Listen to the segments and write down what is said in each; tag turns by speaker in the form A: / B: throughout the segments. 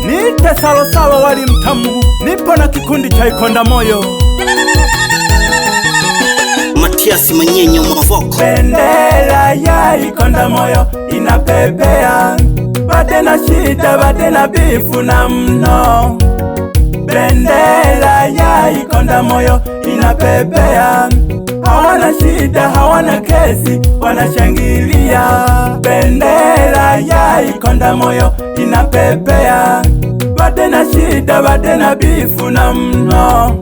A: Nite salo salo wali mtamu, nipo na kikundi cha Ikonda Moyo.
B: Matias Manyenyo Mavoko.
A: Bendera ya Ikonda Moyo inapepea, bade na shida, bade na bifu na mno. Bendera ya Ikonda Moyo inapepea, hawana shida, hawana kesi, wanashangilia. Bendera ya Ikonda Moyo inapepea, bade na shida, bade na bifu na mno.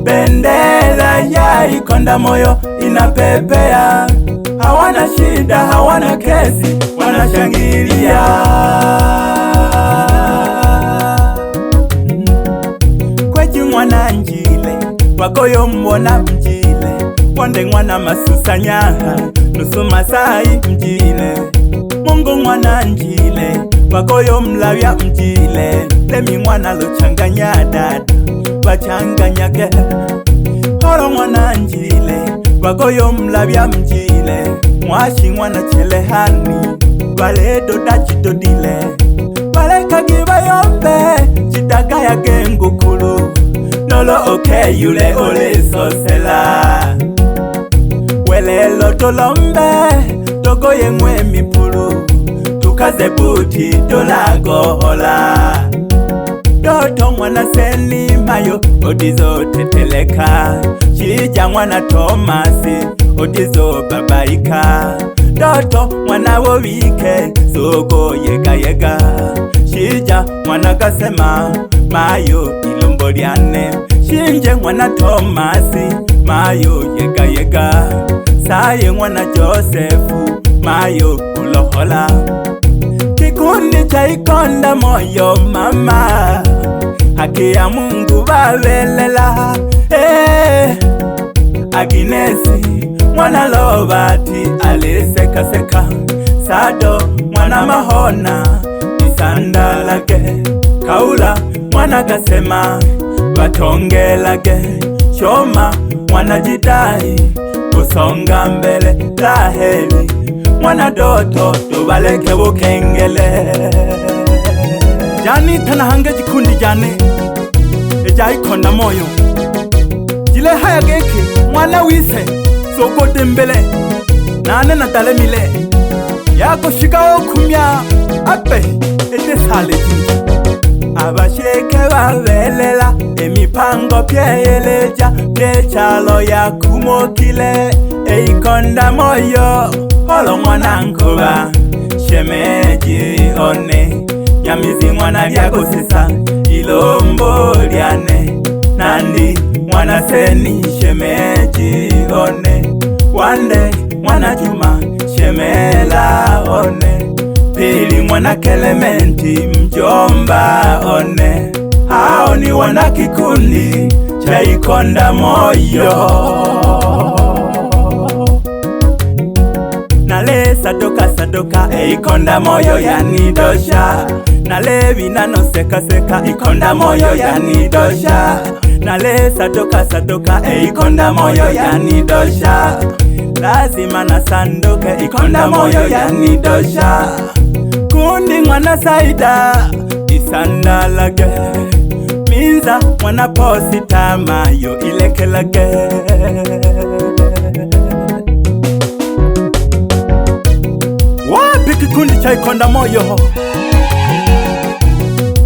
A: Bendera ya Ikonda Moyo inapepea, hawana shida, hawana kesi, wanashangilia. Kweji mwana njile, wakoyo mbona mjile, wande mwana masusanya, nusu masai mjile. Mungu mwana njile, wakoyo mlavya mjile, lemi mwana lochanganya dada, wachanganyake. Horo mwana njile, wakoyo mlavya mjile, mwashi mwana chelehani, wale doda chitodile. Wale kagiba yombe, chitaka ya gengu kulu, nolo oke yule ole sosela. Wele loto lombe, togo ye mwe mipulu, tukaze buti dolago hola. Doto mwana seni mayo, odizo teteleka. Chija mwana Tomasi, odizo babaika. Doto mwana wovike, sogo yega yega. Chija mwana kasema, mayo ilombo liane. Shinje mwana Tomasi, mayo yega yega. Saye mwana Josefu, mayo ulohola. Kikundi cha Ikonda Moyo mama, haki ya Mungu babelela. Aginesi mwana Lobati aliseka seka. Sado mwana Mahona isandalage. Kaula mwana kasema batongelage. Shoma mwana Jidai kusonga mbele. Laheli mwana Doto tubaleke bukengele. Jani tanahange jikundi jane eja Ikonda Moyo. Jile haya geke mwana wise soko dembele, nane na dale mile yako shika okumya ape ete sale jinja. Abasheke babelela emipango pyeyeleja pyechalo ya kumokile. Ikonda Moyo holo mwana nkoba shemeji one, nyamizi mwana lyako sisa ilombo lyane. Nandi mwana seni shemeji one, wande mwana Juma shemela one. Pili mwana Kelementi mjomba one. Hao ni wana kikundi cha Ikonda Moyo. Nale sadoka Ikonda Moyo yanidosha. Nale vinano seka seka Ikonda Moyo yanidosha. Nale sadoka Ikonda Moyo yanidosha. Lazima na sandoke Ikonda Moyo yanidosha. Kundi mwana Saida isandalage. Minza mwana Posita mayo ilekelage. Wapi kikundi cha Ikonda Moyo?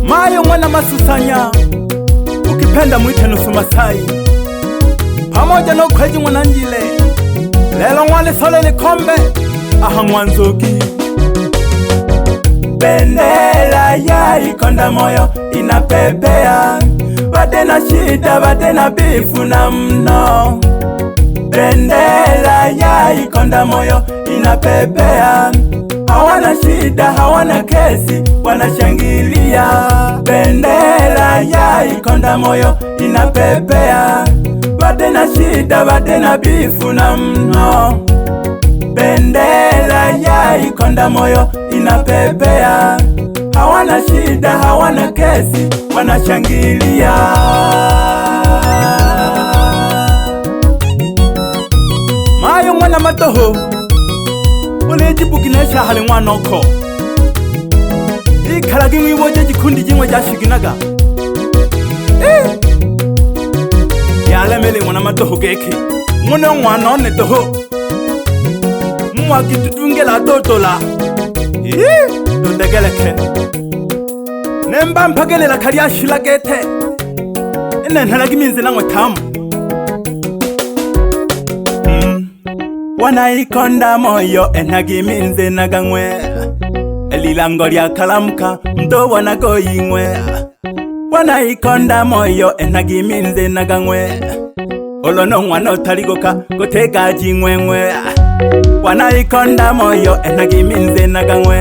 A: Mayo mwana Masusanya, ukipenda mwite nusu Masai. Pamoja na Ukweji mwana Njile, lelo mwale sole likombe aha Mwanzogi. Bendera ya Ikonda Moyo inapepea, bade na shida, bade na bifu na mno. Bendera ya Ikonda Moyo inapepea, hawana shida, hawana kesi, wanashangilia. Bendera ya Ikonda Moyo inapepea, bade na shida, bade na bifu na mno. Bendera ya Ikonda Moyo inapepea, hawana shida, hawana kesi, wanashangilia. toho Olejibu ginesha hali mwanoko Ikalagi mwiwoje jikundi jingwe jashiginaga Yale mele mwana matoho geki Mwone mwana one toho Mwagi tutungela dodola Dodegeleke Nemba mpagelela kariya shilagete Ine nhalagi minze nangwe tamu Wanaikonda moyo enhagi minze nagangwe Elilango lya kalamka mdo wanagoyingwe Wanaikonda moyo enhagi minze nagangwe Olono mwana taligoka gotega jingwengwe Wanaikonda moyo enhagi minze nagangwe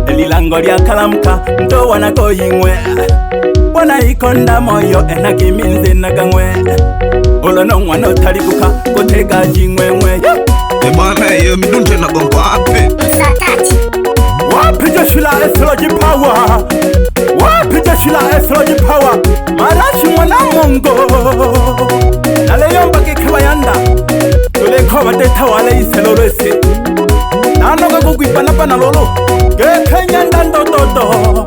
A: Elilango lya kalamka mdo wanagoyingwe Wanaikonda moyo enhagi minze nagangwe Olono mwana taligoka gotega jingwengwe
C: Bwana iyo midunje na gongo wapi?
D: Msakati
A: Wapi jeshi la Esroji Power? Wapi jeshi la Esroji Power? Marashi mwana mongo Naleyomba kikiwayanda Tuleko bateta wale iselorese Nanoga kukipana na lolo Geke nyanda ndododo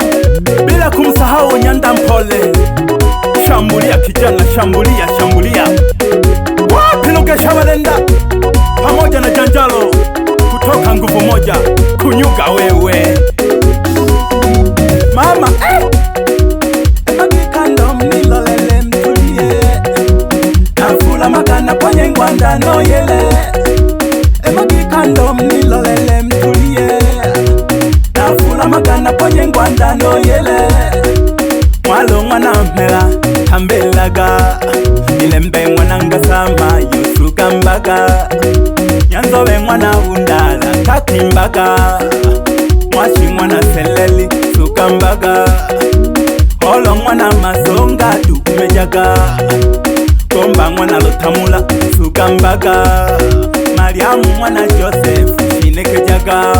A: Bila kumsahau nyanda mpole Shambulia kijana, shambulia, shambulia Wapi Lugesha Walenda Pamoja na Janjalo Kutoka nguvu moja Kunyuka wewe Mama Magikando mnilolele mtulie Nafula magana kwenye ngwanda no yele Magikando mnilolele mtulie Nafula magana kwenye ngwanda no yele Mwalo mwana mela Hambelaga Ilembe mwana ngasama Yusuka mbaga Nyanzobe mwana undala Kakimbaga Mwashi mwana seleli Sukambaga Holo mwana mazonga Tukumejaga Komba mwana lotamula Sukambaga Mariamu mwana Joseph Shinekejaga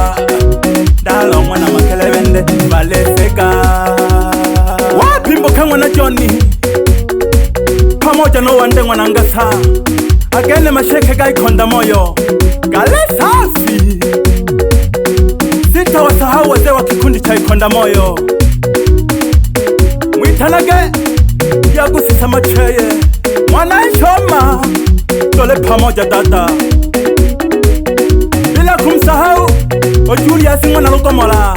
A: Dalo mwana makelebende Baleseka Wapi mboka mwana Johnny Pamoja no wande mwana ngasa Agene masheke gaikonda moyo Gale safi Sita wasahau wazee wa kikundi cha ikonda moyo Mwitanage Yagusisa macheye Mwana ishoma Dole pamoja dada Bila kumsahau Ojulius mwana Lugomola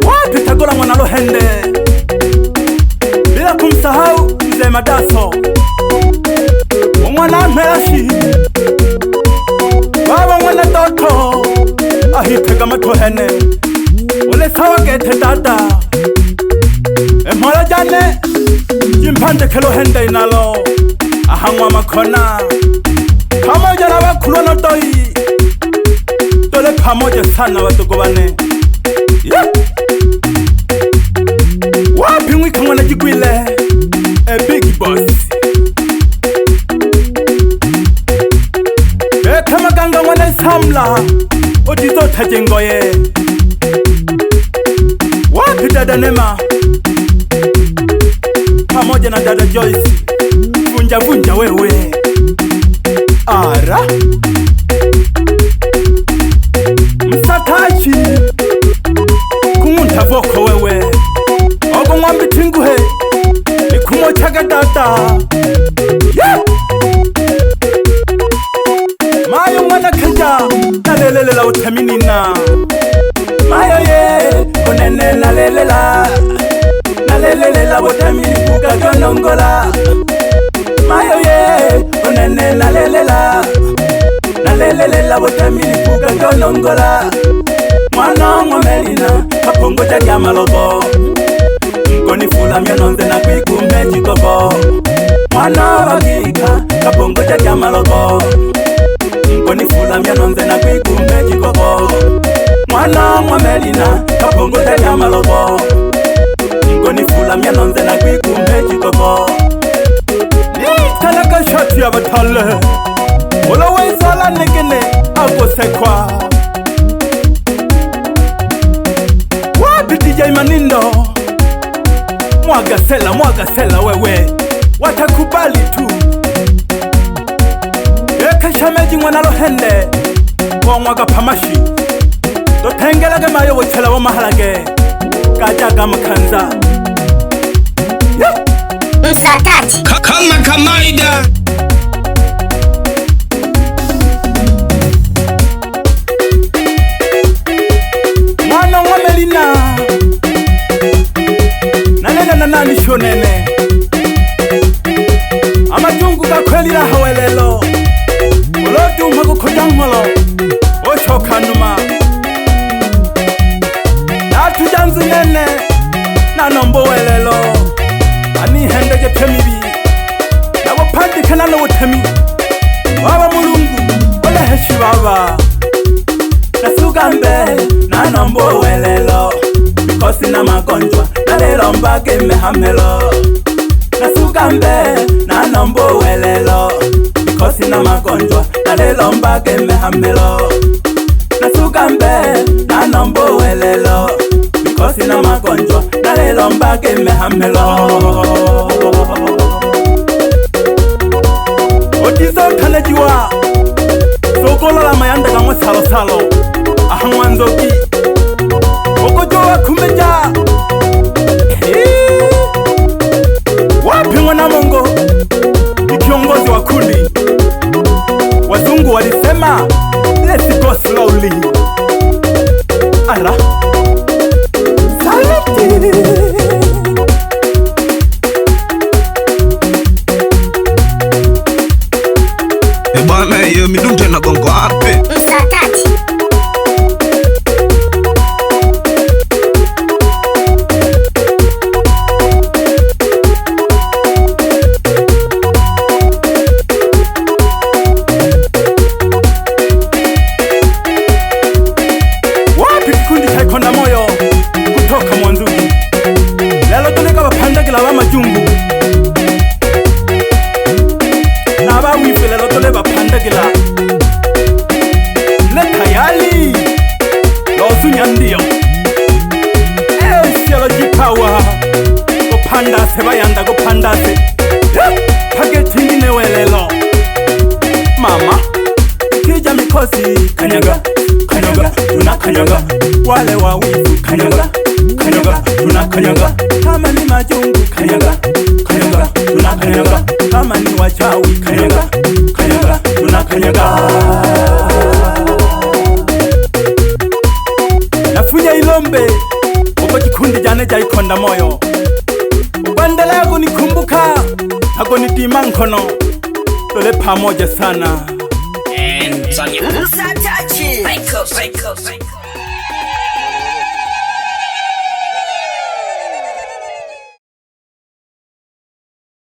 A: Wapi Tagola mwana Lohende Bila kumsahau Mzee Madaso Mwana Melashi Baba mwana Doto Ahitega matuhene Ule sawa gete dada Emola jane Jimpande kelo hende inalo Ahangwa makona Pamoja na wakulu no doi Dole pamoja sana wadogo wane Wapi mwika mwana Jigwile Big boss Kama ganga mwana Samla Ojizo tajengoye Wapi dada Nema Pamoja na dada Joyce Vunja vunja wewe Ara Msakachi Kumunta voko wewe Ogo mwambi tinguhe Nikumo chaga dada Mayo mwana kanja Nalelela utaminina Mayo ye Konene nalelela Nalelela utamini kuka jonongola Mayo ye Konene nalelela Nalelela utamini kuka jonongola Mwana ngomelina Kapongo jaga malobo Mkoni fula miononze na kuikume jikobo Mwana wakika Kapongo jaga malobo Mkoni fula miononze na kuikume jikobo Mwana ngomelina Kapongo jaga malobo Mkoni fula miononze na kuikume jikobo Talaka shoti ya batale Ola wezala negene Agosekwa Wapi DJ Manindo Mwagasela wewe Watakubali tu kashameji mwana lohende wongwaga pamashi dotengelage mayo wochela wa mahalage kajaga makanza
D: Msatati
C: Kama kawaida.
A: mwana ngwamelina nanene nanani shonene amajungu gakwelila hawelelo ulodumha gukojankolo oshokanuma natujanzu nene nanombowelelo anihendeje pemibi nabopandike nanowotemi baba mulungu oleheshi baba nasugambe nanombowelelo mikosi na magonjwa nalelombage mehamelo nasugambe nanombowelelo mikosi na magonjwa nalelombage mehamelo nasugambe nanombowelelo mikosi na magonjwa nalelombage mehamelo otizo kanajiwa sokolola mayanda gamwe salo ahangwanzoki okojowa kumeja wapingwa na mongo ni kiongozi wa kundi. Wazungu walisema let's go slowly. Ara saliti
C: Bwana hiyo midundo inagonga wapi?
D: Msatati
A: wapi kikundi cha Ikonda Moyo kutoka Mwanzugi lelo tuleka bapandagila ba majungu nabawife lelo tule bapandagila netayali lozunyandiyo esielo jipawa gopandase bayanda gopandase pagetingine welelo mama kija mikosi kanyaga kanyaga tunakanyaga wale wawifu kanyaga kanyaga tunakanyaga kama ni majungu kanyaga kanyaga tunakanyaga kama ni wachawi kanyaga kanyaga tunakanyaga nafunya ilombe uko kikundi jane ja Ikonda Moyo uendelea kunikumbuka hakunitima nkono tole pamoja sana
B: Msatati. Psycho.